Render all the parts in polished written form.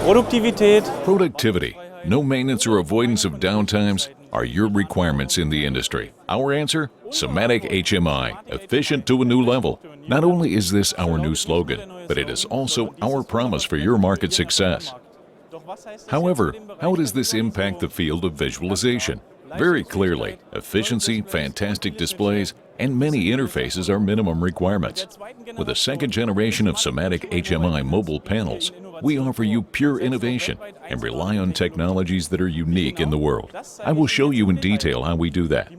Productivity, no maintenance or avoidance of downtimes are your requirements in the industry. Our answer? SIMATIC HMI, efficient to a new level. Not only is this our new slogan, but it is also our promise for your market success. However, how does this impact the field of visualization? Very clearly, efficiency, fantastic displays, and many interfaces are minimum requirements. With a second generation of SIMATIC HMI mobile panels, we offer you pure innovation and rely on technologies that are unique in the world. I will show you in detail how we do that.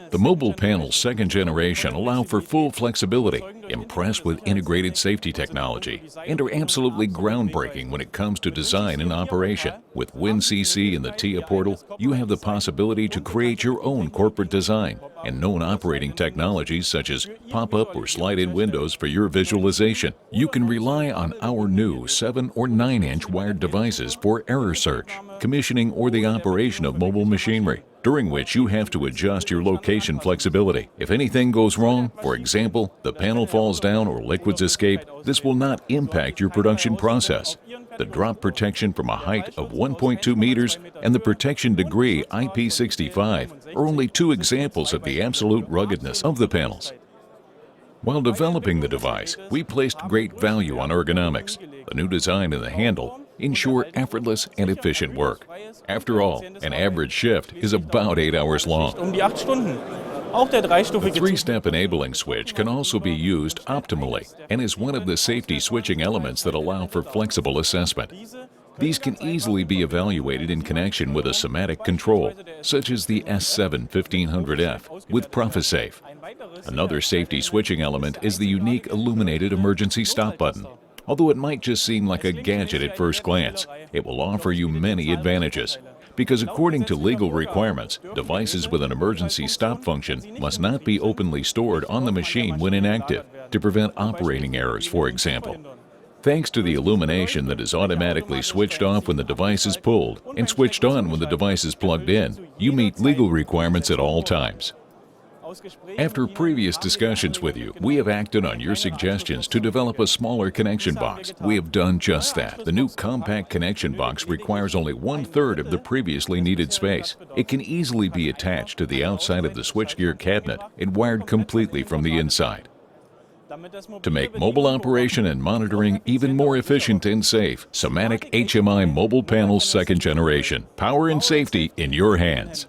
The mobile panels second generation allow for full flexibility, impress with integrated safety technology, and are absolutely groundbreaking when it comes to design and operation. With WinCC and the TIA portal, you have the possibility to create your own corporate design and known operating technologies such as pop-up or slide-in windows for your visualization. You can rely on our new 7 or 9-inch wired devices for error search, commissioning, or the operation of mobile machinery, during which you have to adjust your location flexibility. If anything goes wrong, for example, the panel falls down or liquids escape, this will not impact your production process. The drop protection from a height of 1.2 meters and the protection degree IP65 are only two examples of the absolute ruggedness of the panels. While developing the device, we placed great value on ergonomics. The new design and the handle ensure effortless and efficient work. After all, an average shift is about 8 hours long. The three-step enabling switch can also be used optimally and is one of the safety switching elements that allow for flexible assessment. These can easily be evaluated in connection with a SIMATIC control, such as the S7-1500F with ProfitSafe. Another safety switching element is the unique illuminated emergency stop button. Although it might just seem like a gadget at first glance, it will offer you many advantages. Because according to legal requirements, devices with an emergency stop function must not be openly stored on the machine when inactive, to prevent operating errors, for example. Thanks to the illumination that is automatically switched off when the device is pulled and switched on when the device is plugged in, you meet legal requirements at all times. After previous discussions with you, we have acted on your suggestions to develop a smaller connection box. We have done just that. The new compact connection box requires only 1/3 of the previously needed space. It can easily be attached to the outside of the switchgear cabinet and wired completely from the inside. To make mobile operation and monitoring even more efficient and safe, SIMATIC HMI mobile panels second generation. Power and safety in your hands.